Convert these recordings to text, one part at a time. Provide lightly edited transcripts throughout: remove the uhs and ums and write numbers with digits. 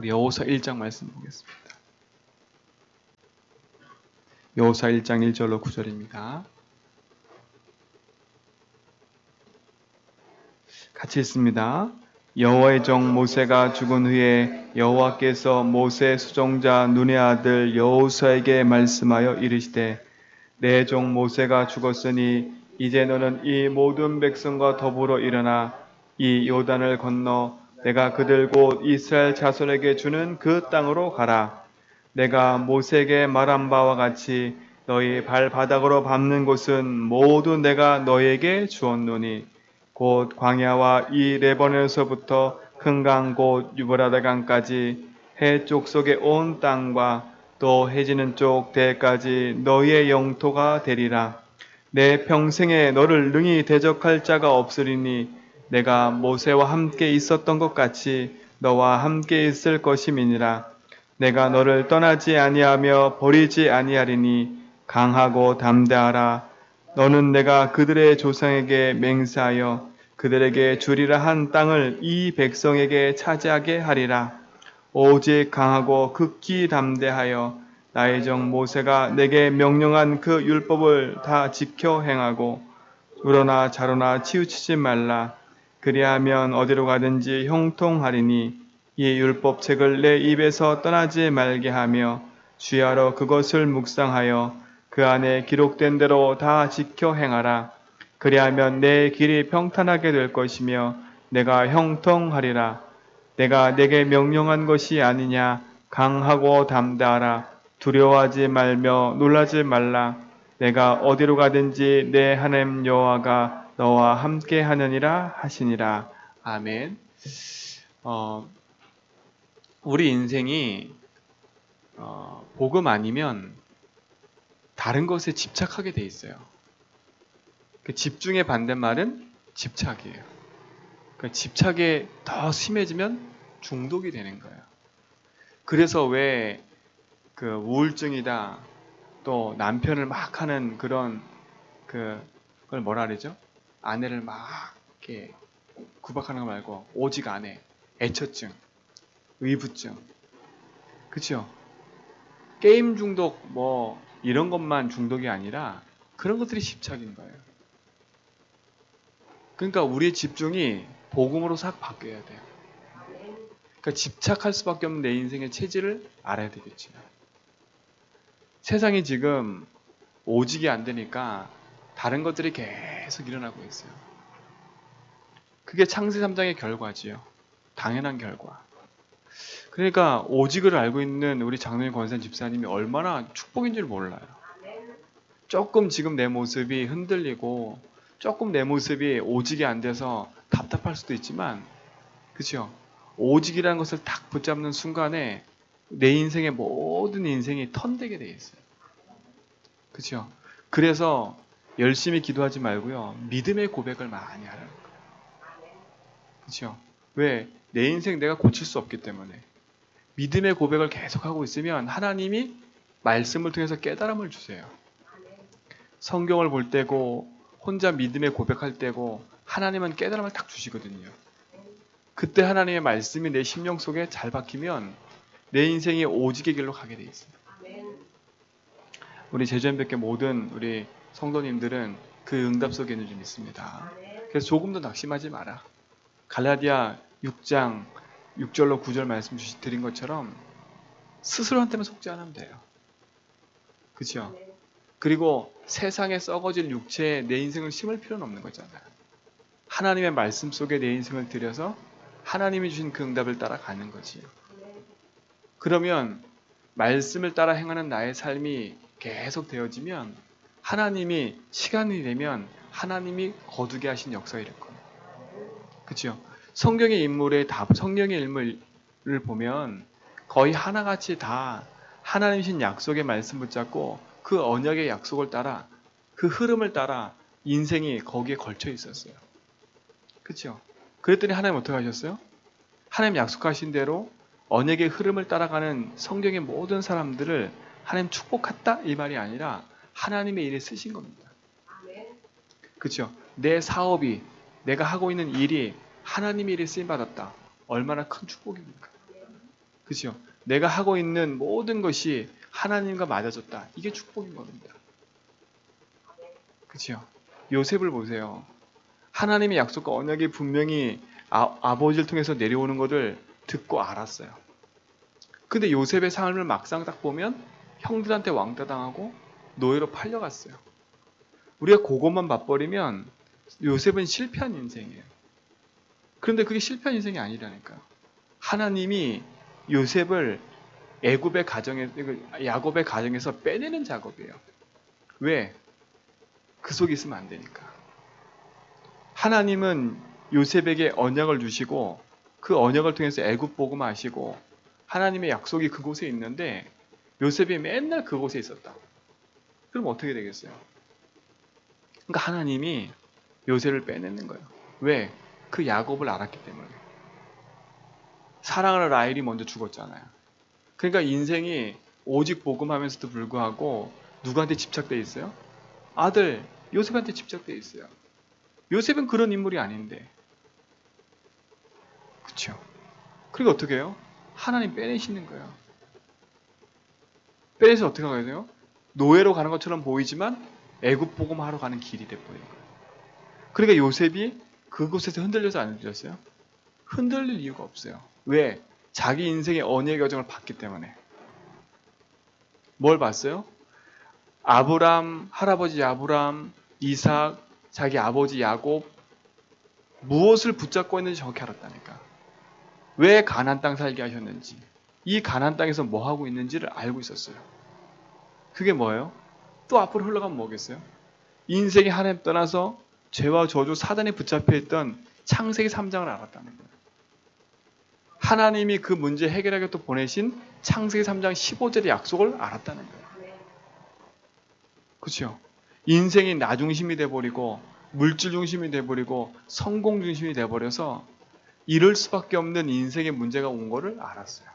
우리 여호수아 1장 말씀 보겠습니다. 여호수아 1장 1절로 9절입니다. 같이 읽습니다. 여호와의 종 모세가 죽은 후에 여호와께서 모세 수종자 눈의 아들 여호수아에게 말씀하여 이르시되 내 종 모세가 죽었으니 이제 너는 이 모든 백성과 더불어 일어나 이 요단을 건너 내가 그들 곧 이스라엘 자손에게 주는 그 땅으로 가라. 내가 모세에게 말한 바와 같이 너희 발바닥으로 밟는 곳은 모두 내가 너희에게 주었노니 곧 광야와 이 레바논에서부터 큰 강 곧 유브라데 강까지 해쪽 속의 온 땅과 또 해지는 쪽 대까지 너희의 영토가 되리라. 내 평생에 너를 능히 대적할 자가 없으리니 내가 모세와 함께 있었던 것 같이 너와 함께 있을 것임이니라. 내가 너를 떠나지 아니하며 버리지 아니하리니 강하고 담대하라. 너는 내가 그들의 조상에게 맹세하여 그들에게 주리라 한 땅을 이 백성에게 차지하게 하리라. 오직 강하고 극히 담대하여 나의 종 모세가 내게 명령한 그 율법을 다 지켜 행하고 우러나 좌로나 치우치지 말라. 그리하면 어디로 가든지 형통하리니 이 율법책을 내 입에서 떠나지 말게 하며 주야로 그것을 묵상하여 그 안에 기록된 대로 다 지켜 행하라. 그리하면 내 길이 평탄하게 될 것이며 내가 형통하리라. 내가 내게 명령한 것이 아니냐. 강하고 담대하라. 두려워하지 말며 놀라지 말라. 내가 어디로 가든지 내 하나님 여호와가 너와 함께 하느니라 하시니라. 아멘. 우리 인생이 복음 아니면 다른 것에 집착하게 돼 있어요. 그 집중의 반대말은 집착이에요. 그 집착이 더 심해지면 중독이 되는 거예요. 그래서 왜 그 우울증이다, 또 남편을 막 하는 그런 그걸 뭐라 그러죠? 아내를 막 이렇게 구박하는 거 말고 오직 아내, 애처증, 의부증, 그렇죠? 게임 중독 뭐 이런 것만 중독이 아니라 그런 것들이 집착인 거예요. 그러니까 우리의 집중이 복음으로 싹 바뀌어야 돼요. 그러니까 집착할 수밖에 없는 내 인생의 체질을 알아야 되겠죠. 세상이 지금 오직이 안 되니까 다른 것들이 계속 일어나고 있어요. 그게 창세 3장의 결과지요. 당연한 결과. 그러니까 오직을 알고 있는 우리 장로님 권사님 집사님이 얼마나 축복인 줄 몰라요. 조금 지금 내 모습이 흔들리고 조금 내 모습이 오직이 안 돼서 답답할 수도 있지만 그렇죠? 오직이라는 것을 딱 붙잡는 순간에 내 인생의 모든 인생이 턴되게 돼 있어요. 그렇죠? 그래서 열심히 기도하지 말고요. 믿음의 고백을 많이 하라는 거예요. 그렇죠? 왜? 내 인생 내가 고칠 수 없기 때문에. 믿음의 고백을 계속하고 있으면 하나님이 말씀을 통해서 깨달음을 주세요. 성경을 볼 때고 혼자 믿음의 고백할 때고 하나님은 깨달음을 딱 주시거든요. 그때 하나님의 말씀이 내 심령 속에 잘 박히면 내 인생이 오직의 길로 가게 돼 있어요. 우리 제주연백교 모든 우리 성도님들은 그 응답 속에 있는 줄 믿습니다. 그래서 조금 더 낙심하지 마라. 갈라디아 6장 6절로 9절 말씀 드린 것처럼 스스로한테만 속지 않으면 돼요. 그렇죠? 그리고 세상에 썩어질 육체에 내 인생을 심을 필요는 없는 거잖아요. 하나님의 말씀 속에 내 인생을 들여서 하나님이 주신 그 응답을 따라가는 거지. 그러면 말씀을 따라 행하는 나의 삶이 계속 되어지면 하나님이 시간이 되면 하나님이 거두게 하신 역사가 이럴 거예요. 그렇죠? 성경의 인물의 성령의 인물을 보면 거의 하나같이 다 하나님이신 약속의 말씀 붙잡고 그 언약의 약속을 따라 그 흐름을 따라 인생이 거기에 걸쳐 있었어요. 그렇죠? 그랬더니 하나님 어떻게 하셨어요? 하나님 약속하신 대로 언약의 흐름을 따라가는 성경의 모든 사람들을 하나님 축복했다 이 말이 아니라 하나님의 일에 쓰신 겁니다. 그렇죠? 내 사업이 내가 하고 있는 일이 하나님의 일에 쓰임 받았다. 얼마나 큰 축복입니까? 그죠? 내가 하고 있는 모든 것이 하나님과 맞아졌다. 이게 축복인 겁니다. 그죠? 요셉을 보세요. 하나님의 약속과 언약이 분명히 아버지를 통해서 내려오는 것을 듣고 알았어요. 근데 요셉의 삶을 막상 딱 보면 형들한테 왕따 당하고 노예로 팔려갔어요. 우리가 그것만 봐버리면 요셉은 실패한 인생이에요. 그런데 그게 실패한 인생이 아니라니까요. 하나님이 요셉을 애굽의 가정에, 야곱의 가정에서 빼내는 작업이에요. 왜? 그 속에 있으면 안 되니까. 하나님은 요셉에게 언약을 주시고 그 언약을 통해서 애굽 복음 하시고 하나님의 약속이 그곳에 있는데 요셉이 맨날 그곳에 있었다. 그럼 어떻게 되겠어요? 그러니까 하나님이 요셉을 빼내는 거예요. 왜? 그 야곱을 알았기 때문에. 사랑하는 라헬이 먼저 죽었잖아요. 그러니까 인생이 오직 복음하면서도 불구하고 누구한테 집착돼 있어요? 아들 요셉한테 집착돼 있어요. 요셉은 그런 인물이 아닌데, 그렇죠? 그리고 어떻게 해요? 하나님 빼내시는 거예요. 빼내서 어떻게 가야 돼요? 노예로 가는 것처럼 보이지만 애굽 복음하러 가는 길이 돼버린 거예요. 그러니까 요셉이 그곳에서 흔들려서 안 흔들렸어요? 흔들릴 이유가 없어요. 왜? 자기 인생의 언약의 과정을 봤기 때문에. 뭘 봤어요? 아브람, 할아버지 아브람, 이삭, 자기 아버지 야곱 무엇을 붙잡고 있는지 정확히 알았다니까. 왜 가나안 땅 살게 하셨는지, 이 가나안 땅에서 뭐 하고 있는지를 알고 있었어요. 그게 뭐예요? 또 앞으로 흘러가면 뭐겠어요? 인생이 하나님 떠나서 죄와 저주 사단에 붙잡혀 있던 창세기 3장을 알았다는 거예요. 하나님이 그 문제 해결하게 또 보내신 창세기 3장 15절의 약속을 알았다는 거예요. 그렇죠? 인생이 나 중심이 돼버리고 물질 중심이 돼버리고 성공 중심이 돼버려서 이럴 수밖에 없는 인생의 문제가 온 거를 알았어요.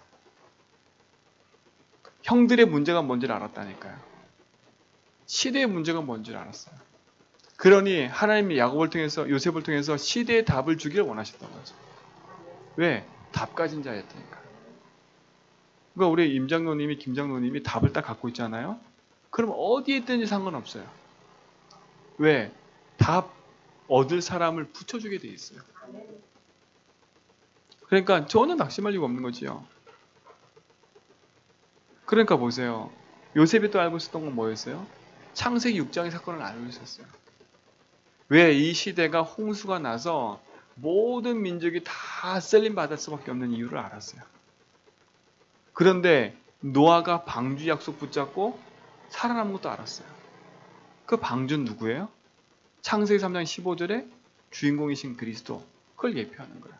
형들의 문제가 뭔지를 알았다니까요. 시대의 문제가 뭔지를 알았어요. 그러니 하나님이 야곱을 통해서 요셉을 통해서 시대의 답을 주기를 원하셨던 거죠. 왜? 답 가진 자였다니까. 그러니까 우리 임장로님이 김장로님이 답을 딱 갖고 있잖아요. 그럼 어디에 있든지 상관없어요. 왜? 답 얻을 사람을 붙여주게 돼 있어요. 그러니까 저는 낙심할 이유가 없는 거지요. 그러니까 보세요. 요셉이 또 알고 있었던 건 뭐였어요? 창세기 6장의 사건을 알고 있었어요. 왜? 이 시대가 홍수가 나서 모든 민족이 다 셀림 받을 수밖에 없는 이유를 알았어요. 그런데 노아가 방주 약속 붙잡고 살아남은 것도 알았어요. 그 방주는 누구예요? 창세기 3장 15절에 주인공이신 그리스도, 그걸 예표하는 거예요.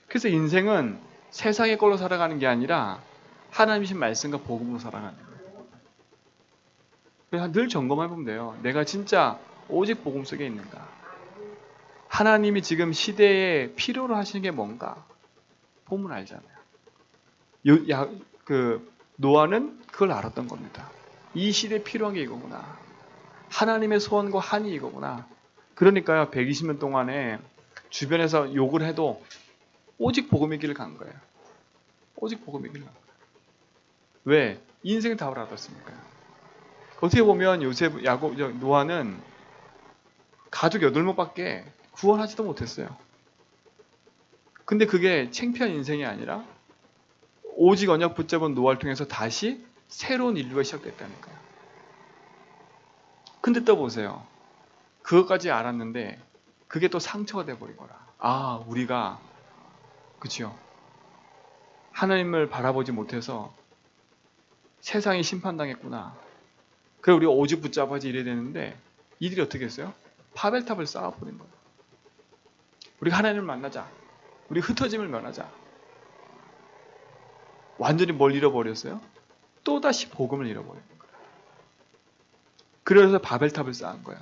그래서 인생은 세상의 걸로 살아가는 게 아니라 하나님이신 말씀과 복음으로 살아가는 거예요. 그래서 늘 점검해보면 돼요. 내가 진짜 오직 복음 속에 있는가? 하나님이 지금 시대에 필요로 하시는 게 뭔가? 보면 알잖아요. 노아는 그걸 알았던 겁니다. 이 시대에 필요한 게 이거구나. 하나님의 소원과 한이 이거구나. 그러니까요, 120년 동안에 주변에서 욕을 해도 오직 복음의 길을 간 거예요. 오직 복음의 길을 간 거예요. 왜? 인생의 답을 알았으니까요. 어떻게 보면 요셉, 야곱, 노아는 가족 8명밖에 구원하지도 못했어요. 근데 그게 창피한 인생이 아니라 오직 언약 붙잡은 노아를 통해서 다시 새로운 인류가 시작됐다니까요. 근데 또 보세요. 그것까지 알았는데 그게 또 상처가 돼버리거라. 아, 우리가 그치요. 하나님을 바라보지 못해서 세상이 심판당했구나. 그래 우리가 오직 붙잡아야지 이래야 되는데 이들이 어떻게 했어요? 파벨탑을 쌓아버린 거예요. 우리가 하나님을 만나자. 우리 흩어짐을 면하자. 완전히 뭘 잃어버렸어요? 또다시 복음을 잃어버린 거예요. 그래서 바벨탑을 쌓은 거예요.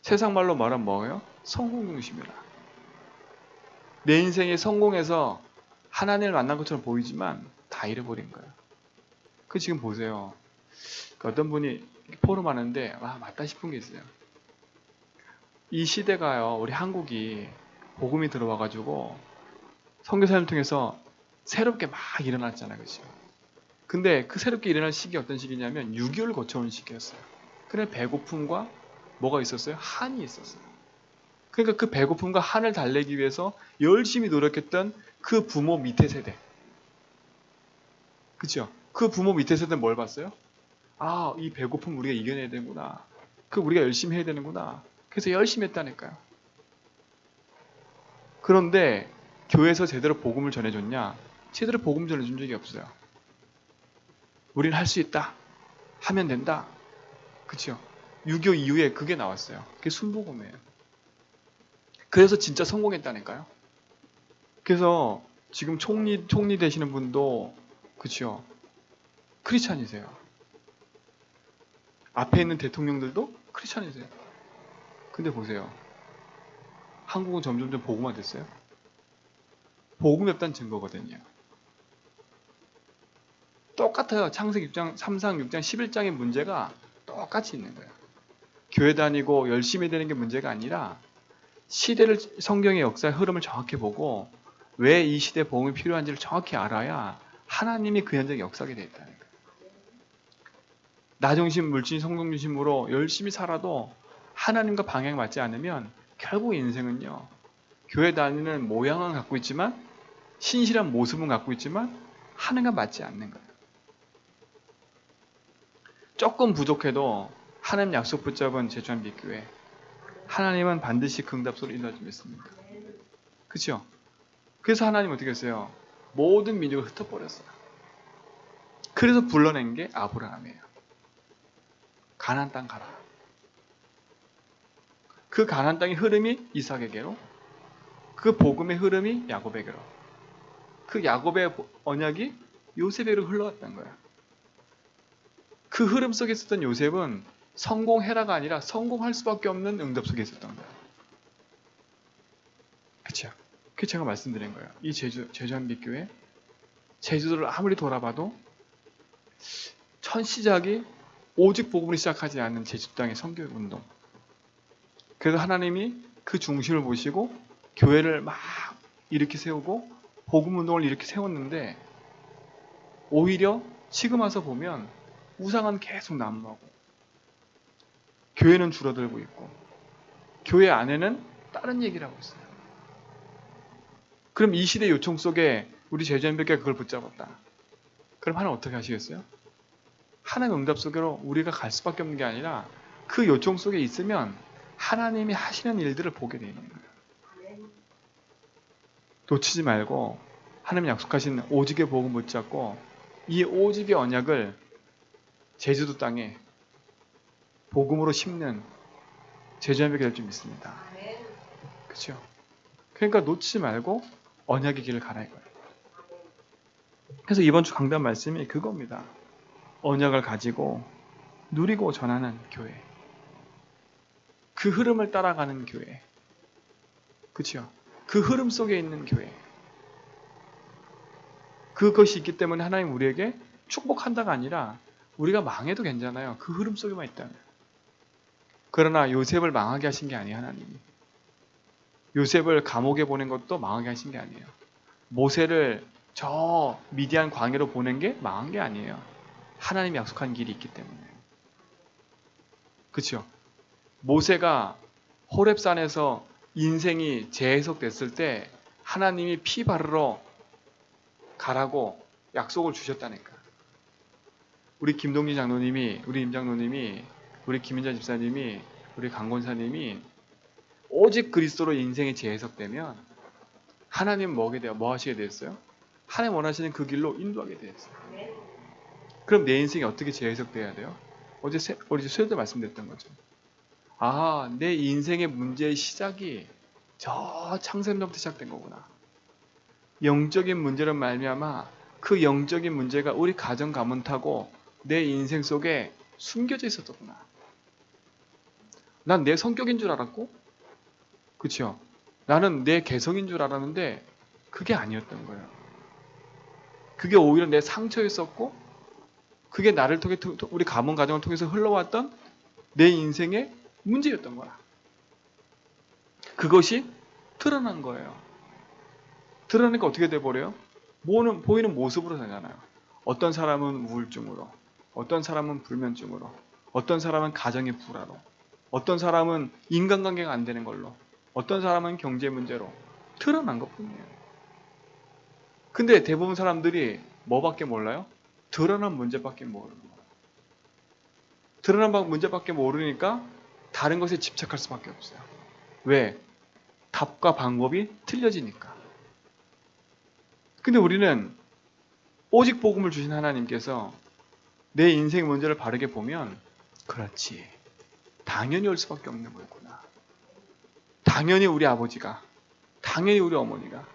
세상 말로 말하면 뭐예요? 성공 중심이라. 내 인생에 성공해서 하나님을 만난 것처럼 보이지만 다 잃어버린 거예요. 그 지금 보세요. 어떤 분이 포럼하는데 와 맞다 싶은 게 있어요. 이 시대가요. 우리 한국이 복음이 들어와가지고 선교사님을 통해서 새롭게 막 일어났잖아요. 그렇죠? 근데 그 새롭게 일어난 시기 어떤 시기냐면 6.25를 거쳐온 시기였어요. 그래 배고픔과 뭐가 있었어요? 한이 있었어요. 그러니까 그 배고픔과 한을 달래기 위해서 열심히 노력했던 그 부모 밑에 세대. 그렇죠? 그 부모 밑에 세대는 뭘 봤어요? 아, 이 배고픔 우리가 이겨내야 되는구나. 그 우리가 열심히 해야 되는구나. 그래서 열심히 했다니까요. 그런데 교회에서 제대로 복음을 전해줬냐? 제대로 복음 전해준 적이 없어요. 우리는 할 수 있다. 하면 된다. 그렇죠? 6.25 이후에 그게 나왔어요. 그게 순복음이에요. 그래서 진짜 성공했다니까요. 그래서 지금 총리 되시는 분도 그렇죠? 크리스찬이세요. 앞에 있는 대통령들도 크리스찬이세요. 근데 보세요. 한국은 점점점 복음화 됐어요. 복음했다는 증거거든요. 똑같아요. 창세기 6장, 3상, 6장, 11장의 문제가 똑같이 있는 거예요. 교회 다니고 열심히 되는 게 문제가 아니라 시대를 성경의 역사의 흐름을 정확히 보고 왜 이 시대에 복음이 필요한지를 정확히 알아야 하나님이 그 현장에 역사하게 되어 있다는 거예요. 나 중심, 물질, 성공 중심으로 열심히 살아도 하나님과 방향이 맞지 않으면 결국 인생은요. 교회 다니는 모양은 갖고 있지만 신실한 모습은 갖고 있지만 하나님과 맞지 않는 거예요. 조금 부족해도 하나님 약속 붙잡은 제주한 빛교회 하나님은 반드시 그 응답소로 인도하지 믿습니다. 그렇죠? 그래서 하나님 어떻게 했어요? 모든 민족을 흩어버렸어요. 그래서 불러낸 게 아브라함이에요. 가나안 땅 가라. 그 가나안 땅의 흐름이 이삭에게로, 그 복음의 흐름이 야곱에게로, 그 야곱의 언약이 요셉에게로 흘러갔던 거예요. 그 흐름 속에 있었던 요셉은 성공해라가 아니라 성공할 수밖에 없는 응답 속에 있었던 거예요. 그렇죠? 그게 제가 말씀드린 거예요. 이 제주한빛교회 제주도를 아무리 돌아봐도 첫 시작이 오직 복음을 시작하지 않는 제주도 땅의 선교육 운동. 그래서 하나님이 그 중심을 보시고 교회를 막 이렇게 세우고 복음 운동을 이렇게 세웠는데 오히려 지금 와서 보면 우상은 계속 난무하고 교회는 줄어들고 있고 교회 안에는 다른 얘기를 하고 있어요. 그럼 이 시대 요청 속에 우리 제주한빛교회가 그걸 붙잡았다. 그럼 하나님 어떻게 하시겠어요? 하나님의 응답 속으로 우리가 갈 수밖에 없는 게 아니라 그 요청 속에 있으면 하나님이 하시는 일들을 보게 되는 거예요. 놓치지 말고 하나님 약속하신 오직의 복음 붙잡고 이 오직의 언약을 제주도 땅에 복음으로 심는 제주한빛 될 줄 믿습니다. 그렇죠? 그러니까 놓치지 말고 언약의 길을 가라 이거예요. 그래서 이번 주 강단 말씀이 그겁니다. 언약을 가지고 누리고 전하는 교회. 그 흐름을 따라가는 교회. 그렇죠? 그 흐름 속에 있는 교회. 그것이 있기 때문에 하나님 우리에게 축복한다가 아니라 우리가 망해도 괜찮아요. 그 흐름 속에만 있다면. 그러나 요셉을 망하게 하신 게 아니에요. 하나님이. 요셉을 감옥에 보낸 것도 망하게 하신 게 아니에요. 모세를 저 미디안 광야로 보낸 게 망한 게 아니에요. 하나님이 약속한 길이 있기 때문에. 그렇죠? 모세가 호렙산에서 인생이 재해석됐을 때 하나님이 피 바르러 가라고 약속을 주셨다니까. 우리 김동진 장로님이, 우리 임 장로님이, 우리 김인자 집사님이, 우리 강권사님이 오직 그리스도로 인생이 재해석되면 하나님 뭐게 돼요? 뭐 하시게 됐어요? 하나님 원하시는 그 길로 인도하게 되었어요. 그럼 내 인생이 어떻게 재해석돼야 돼요? 어제 수요일에 말씀드렸던 거죠. 아, 내 인생의 문제의 시작이 저 창세전부터 시작된 거구나. 영적인 문제로 말미암아 그 영적인 문제가 우리 가정 가문 타고 내 인생 속에 숨겨져 있었구나. 난 내 성격인 줄 알았고, 그렇죠? 나는 내 개성인 줄 알았는데 그게 아니었던 거예요. 그게 오히려 내 상처였었고, 그게 나를 통해 우리 가문 가정을 통해서 흘러왔던 내 인생의 문제였던 거야. 그것이 드러난 거예요. 드러나니까 어떻게 돼버려요? 보이는 모습으로 사잖아요. 어떤 사람은 우울증으로, 어떤 사람은 불면증으로, 어떤 사람은 가정의 불화로, 어떤 사람은 인간관계가 안 되는 걸로, 어떤 사람은 경제 문제로 드러난 것뿐이에요. 근데 대부분 사람들이 뭐밖에 몰라요? 드러난 문제밖에 모르는 거예요. 드러난 문제밖에 모르니까 다른 것에 집착할 수밖에 없어요. 왜? 답과 방법이 틀려지니까. 근데 우리는 오직 복음을 주신 하나님께서 내 인생의 문제를 바르게 보면, 그렇지, 당연히 올 수밖에 없는 거였구나. 당연히 우리 아버지가, 당연히 우리 어머니가,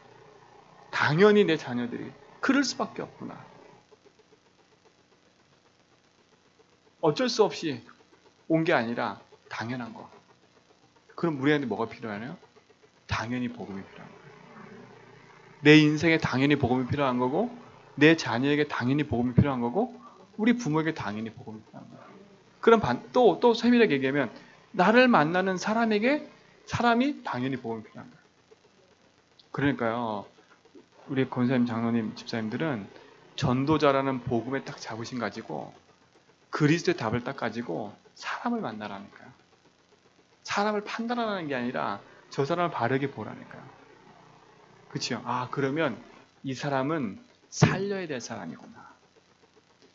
당연히 내 자녀들이 그럴 수밖에 없구나. 어쩔 수 없이 온 게 아니라 당연한 거. 그럼 우리한테 뭐가 필요하나요? 당연히 복음이 필요한 거예요. 내 인생에 당연히 복음이 필요한 거고, 내 자녀에게 당연히 복음이 필요한 거고, 우리 부모에게 당연히 복음이 필요한 거예요. 그럼 또 세밀하게 얘기하면, 나를 만나는 사람이 당연히 복음이 필요한 거예요. 그러니까요, 우리 권사님, 장로님, 집사님들은 전도자라는 복음에 딱 자부심 가지고 그리스도의 답을 딱 가지고 사람을 만나라니까요. 사람을 판단하는 게 아니라 저 사람을 바르게 보라니까요. 그렇죠? 아, 그러면 이 사람은 살려야 될 사람이구나.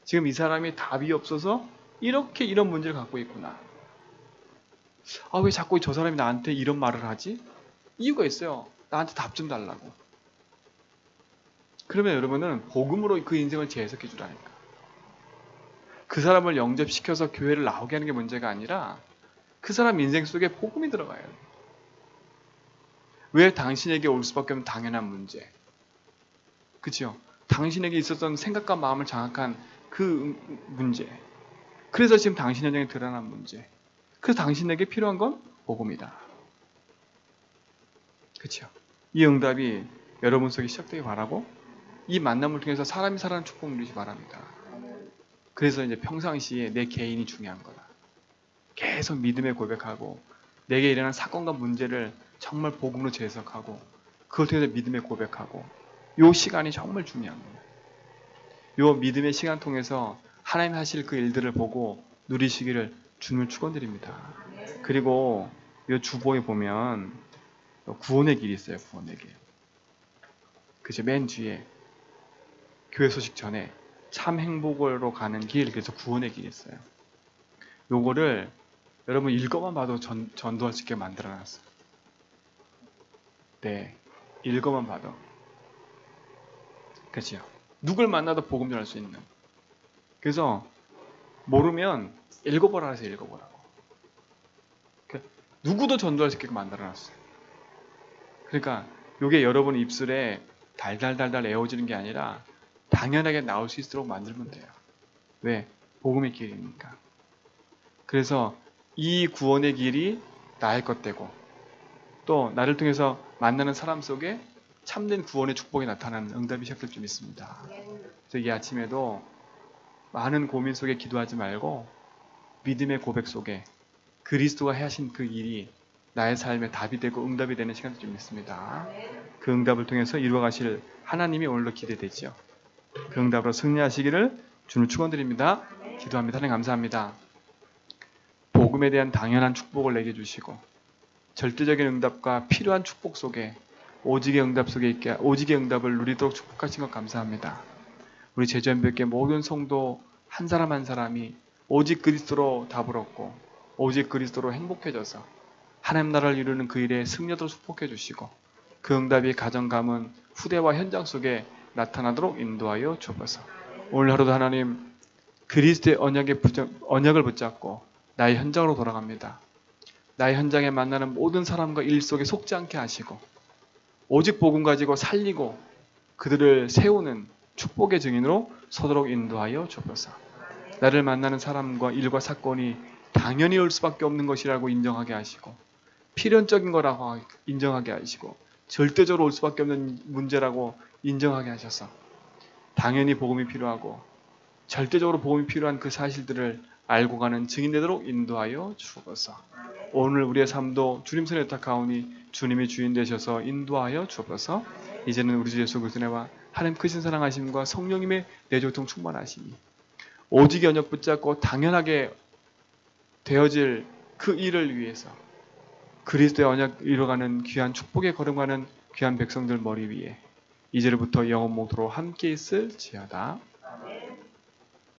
지금 이 사람이 답이 없어서 이런 문제를 갖고 있구나. 아, 왜 자꾸 저 사람이 나한테 이런 말을 하지? 이유가 있어요. 나한테 답 좀 달라고. 그러면 여러분은 복음으로 그 인생을 재해석해 주라니까. 그 사람을 영접시켜서 교회를 나오게 하는 게 문제가 아니라 그 사람 인생 속에 복음이 들어가요. 왜 당신에게 올 수밖에 없는 당연한 문제. 그렇죠? 당신에게 있었던 생각과 마음을 장악한 그 문제. 그래서 지금 당신 현장에 드러난 문제. 그래서 당신에게 필요한 건 복음이다. 그렇죠? 이 응답이 여러분 속에 시작되기 바라고, 이 만남을 통해서 사람이 살아가는 축복 누리시 바랍니다. 그래서 이제 평상시에 내 개인이 중요한 거다. 계속 믿음에 고백하고, 내게 일어난 사건과 문제를 정말 복음으로 재해석하고, 그걸 통해서 믿음에 고백하고, 요 시간이 정말 중요한 거예요. 요 믿음의 시간 통해서 하나님 하실 그 일들을 보고 누리시기를 주님을 축원드립니다. 그리고 요 주보에 보면 구원의 길이 있어요. 구원의 길. 그죠? 맨 뒤에 교회 소식 전에 참 행복으로 가는 길, 그래서 구원의 길이 있어요. 요거를 여러분 읽어만 봐도 전도할 수 있게 만들어놨어요. 네, 읽어만 봐도. 그렇죠? 누굴 만나도 복음 전할 수 있는. 그래서 모르면 읽어보라 해서 읽어보라고. 누구도 전도할 수 있게 만들어놨어요. 그러니까 이게 여러분 입술에 달달달달 에워지는 게 아니라 당연하게 나올 수 있도록 만들면 돼요. 왜? 복음의 길이니까. 그래서 이 구원의 길이 나의 것 되고, 또 나를 통해서 만나는 사람 속에 참된 구원의 축복이 나타나는 응답이 시작될 줄 믿습니다. 그래서 이 아침에도 많은 고민 속에 기도하지 말고 믿음의 고백 속에 그리스도가 하신 그 일이 나의 삶에 답이 되고 응답이 되는 시간이 좀 있습니다. 그 응답을 통해서 이루어가실 하나님이 오늘도 기대되죠. 그 응답으로 승리하시기를 주님 축원드립니다. 기도합니다. 하나님 감사합니다. 복음에 대한 당연한 축복을 내게 주시고 절대적인 응답과 필요한 축복 속에 오직의 응답 속에 있게 오직의 응답을 누리도록 축복하신 것 감사합니다. 우리 제주연백교회 모든 성도 한 사람 한 사람이 오직 그리스도로 답을 얻고 오직 그리스도로 행복해져서 하나님 나라를 이루는 그 일에 승려도 축복해 주시고 그 응답이 가정 가문 후대와 현장 속에 나타나도록 인도하여 주옵소서. 오늘 하루도 하나님 그리스도의 언약을 붙잡고 나의 현장으로 돌아갑니다. 나의 현장에 만나는 모든 사람과 일 속에 속지 않게 하시고 오직 복음 가지고 살리고 그들을 세우는 축복의 증인으로 서도록 인도하여 주옵소서. 나를 만나는 사람과 일과 사건이 당연히 올 수밖에 없는 것이라고 인정하게 하시고 필연적인 거라고 인정하게 하시고 절대적으로 올 수밖에 없는 문제라고 인정하게 하셔서 당연히 복음이 필요하고 절대적으로 복음이 필요한 그 사실들을 알고 가는 증인되도록 인도하여 주옵소서. 오늘 우리의 삶도 주님 손에 의탁하오니 주님이 주인 되셔서 인도하여 주옵소서. 이제는 우리 주 예수 그리스도와 하나님 크신 사랑하심과 성령님의 내조통 충만하심이 오직 연역 붙잡고 당연하게 되어질 그 일을 위해서 그리스도의 언약 이뤄가는 귀한 축복의 걸음가는 귀한 백성들 머리 위에 이제부터 영원토록 함께 있을지어다.